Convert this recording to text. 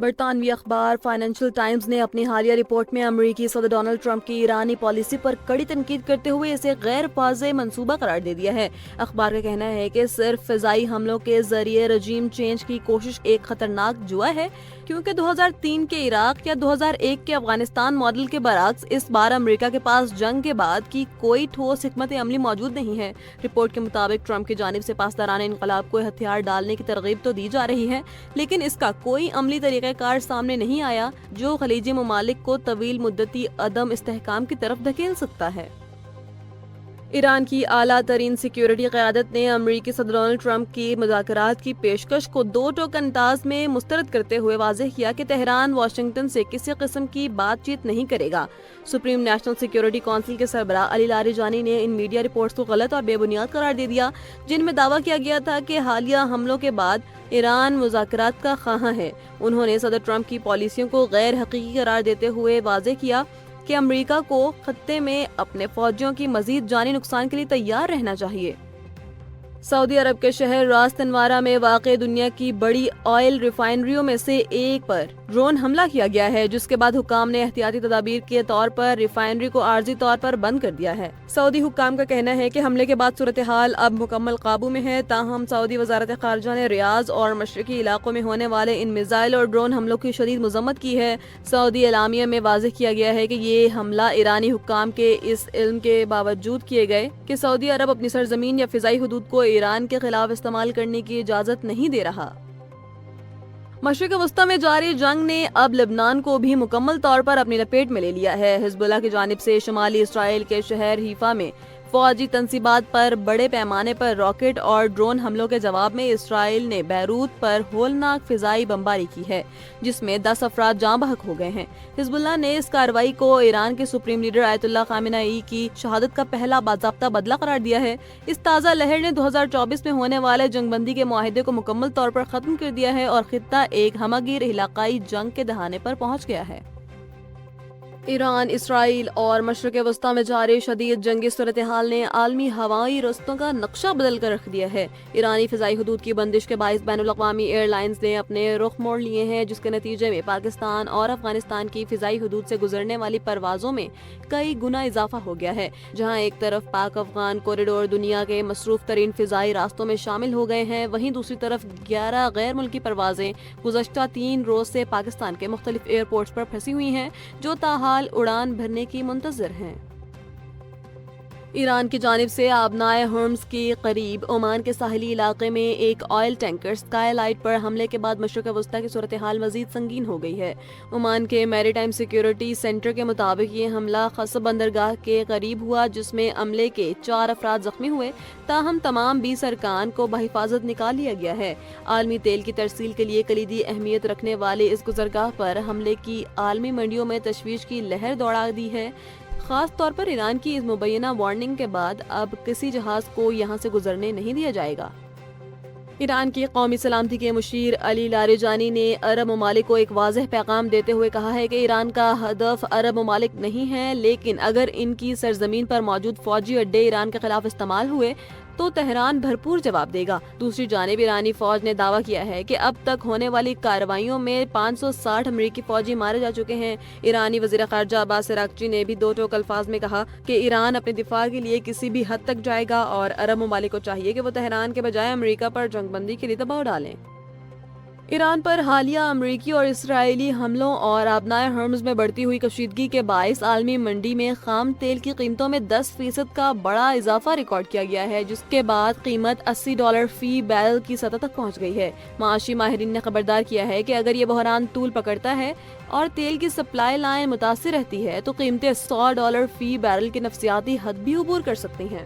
برطانوی اخبار financial Times نے اپنی حالیہ رپورٹ میں امریکی صدر ڈونلڈ ٹرمپ کی ایرانی پالیسی پر کڑی تنقید کرتے ہوئے اسے غیر واضح منصوبہ قرار دے دیا ہے۔ اخبار کا کہنا ہے کہ صرف فضائی حملوں کے ذریعے رجیم چینج کی کوشش ایک خطرناک جوا ہے، کیونکہ 2003 کے عراق یا 2001 کے افغانستان ماڈل کے برعکس اس بار امریکہ کے پاس جنگ کے بعد کی کوئی ٹھوس حکمت عملی موجود نہیں ہے۔ رپورٹ کے مطابق ٹرمپ کی جانب سے پاسداران انقلاب کو ہتھیار ڈالنے کی ترغیب تو دی جا رہی ہے، لیکن اس کا کوئی عملی طریقہ کار سامنے نہیں آیا جو خلیجی ممالک کو طویل مدتی عدم استحکام کی طرف دھکیل سکتا ہے۔ ایران کی اعلیٰ ترین سیکیورٹی قیادت نے امریکی صدر ڈونلڈ ٹرمپ کی مذاکرات کی پیشکش کو دو ٹوک انداز میں مسترد کرتے ہوئے واضح کیا کہ تہران واشنگٹن سے کسی قسم کی بات چیت نہیں کرے گا۔ سپریم نیشنل سیکیورٹی کونسل کے سربراہ علی لاریجانی نے ان میڈیا رپورٹس کو غلط اور بے بنیاد قرار دے دیا، جن میں دعویٰ کیا گیا تھا کہ حالیہ حملوں کے بعد ایران مذاکرات کا خواہاں ہے۔ انہوں نے صدر ٹرمپ کی پالیسیوں کو غیر حقیقی قرار دیتے ہوئے واضح کیا کہ امریکہ کو خطے میں اپنے فوجیوں کی مزید جانی نقصان کے لیے تیار رہنا چاہیے۔ سعودی عرب کے شہر راس تنوارہ میں واقع دنیا کی بڑی آئل ریفائنریوں میں سے ایک پر ڈرون حملہ کیا گیا ہے، جس کے بعد حکام نے احتیاطی تدابیر کے طور پر ریفائنری کو عارضی طور پر بند کر دیا ہے۔ سعودی حکام کا کہنا ہے کہ حملے کے بعد صورتحال اب مکمل قابو میں ہے، تاہم سعودی وزارت خارجہ نے ریاض اور مشرقی علاقوں میں ہونے والے ان میزائل اور ڈرون حملوں کی شدید مذمت کی ہے۔ سعودی اعلامیہ میں واضح کیا گیا ہے کہ یہ حملہ ایرانی حکام کے اس علم کے باوجود کیے گئے کہ سعودی عرب اپنی سرزمین یا فضائی حدود کو ایران کے خلاف استعمال کرنے کی اجازت نہیں دے رہا۔ مشرق وسطی میں جاری جنگ نے اب لبنان کو بھی مکمل طور پر اپنی لپیٹ میں لے لیا ہے۔ حزب اللہ کی جانب سے شمالی اسرائیل کے شہر حیفا میں فوجی تنصیبات پر بڑے پیمانے پر راکٹ اور ڈرون حملوں کے جواب میں اسرائیل نے بیروت پر ہولناک فضائی بمباری کی ہے، جس میں 10 افراد جاں بحق ہو گئے ہیں۔ حزب اللہ نے اس کارروائی کو ایران کے سپریم لیڈر آیت اللہ خامنہ ای کی شہادت کا پہلا باضابطہ بدلہ قرار دیا ہے۔ اس تازہ لہر نے 2024 میں ہونے والے جنگ بندی کے معاہدے کو مکمل طور پر ختم کر دیا ہے اور خطہ ایک ہمہ گیر علاقائی جنگ کے دہانے پر پہنچ گیا ہے۔ ایران، اسرائیل اور مشرق وسطی میں جاری شدید جنگی صورتحال نے عالمی ہوائی رستوں کا نقشہ بدل کر رکھ دیا ہے۔ ایرانی فضائی حدود کی بندش کے باعث بین الاقوامی ایئر لائنز نے اپنے رخ موڑ لیے ہیں، جس کے نتیجے میں پاکستان اور افغانستان کی فضائی حدود سے گزرنے والی پروازوں میں کئی گنا اضافہ ہو گیا ہے۔ جہاں ایک طرف پاک افغان کوریڈور دنیا کے مصروف ترین فضائی راستوں میں شامل ہو گئے ہیں، وہیں دوسری طرف 11 غیر ملکی پروازیں گزشتہ 3 روز سے پاکستان کے مختلف ایئرپورٹس پر پھنسی ہوئی ہیں، جو تاحال اڑان بھرنے کی منتظر ہیں۔ ایران کی جانب سے آبنائے ہرمز کے قریب عمان کے ساحلی علاقے میں ایک آئل ٹینکر اسکائی لائٹ پر حملے کے بعد مشرق وسطی کی صورتحال مزید سنگین ہو گئی ہے۔ عمان کے میری ٹائم سیکیورٹی سینٹر کے مطابق یہ حملہ خصب بندرگاہ کے قریب ہوا، جس میں عملے کے 4 افراد زخمی ہوئے، تاہم تمام 20 ارکان کو بحفاظت نکال لیا گیا ہے۔ عالمی تیل کی ترسیل کے لیے کلیدی اہمیت رکھنے والے اس گزرگاہ پر حملے کی عالمی منڈیوں میں تشویش کی لہر دوڑا دی ہے، خاص طور پر ایران کی اس مبینہ وارننگ کے بعد اب کسی جہاز کو یہاں سے گزرنے نہیں دیا جائے گا۔ ایران کی قومی سلامتی کے مشیر علی لاریجانی نے عرب ممالک کو ایک واضح پیغام دیتے ہوئے کہا ہے کہ ایران کا ہدف عرب ممالک نہیں ہے، لیکن اگر ان کی سرزمین پر موجود فوجی اڈے ایران کے خلاف استعمال ہوئے تو تہران بھرپور جواب دے گا۔ دوسری جانب ایرانی فوج نے دعویٰ کیا ہے کہ اب تک ہونے والی کارروائیوں میں 560 امریکی فوجی مارے جا چکے ہیں۔ ایرانی وزیر خارجہ عباس عراقچی نے بھی دو ٹوک الفاظ میں کہا کہ ایران اپنے دفاع کے لیے کسی بھی حد تک جائے گا اور عرب ممالک کو چاہیے کہ وہ تہران کے بجائے امریکہ پر جنگ بندی کے لیے دباؤ ڈالیں۔ ایران پر حالیہ امریکی اور اسرائیلی حملوں اور آبنائے ہرمز میں بڑھتی ہوئی کشیدگی کے باعث عالمی منڈی میں خام تیل کی قیمتوں میں 10% کا بڑا اضافہ ریکارڈ کیا گیا ہے، جس کے بعد قیمت $80 فی بیرل کی سطح تک پہنچ گئی ہے۔ معاشی ماہرین نے خبردار کیا ہے کہ اگر یہ بحران طول پکڑتا ہے اور تیل کی سپلائی لائن متاثر رہتی ہے تو قیمتیں $100 فی بیرل کی نفسیاتی حد بھی عبور کر سکتی ہیں۔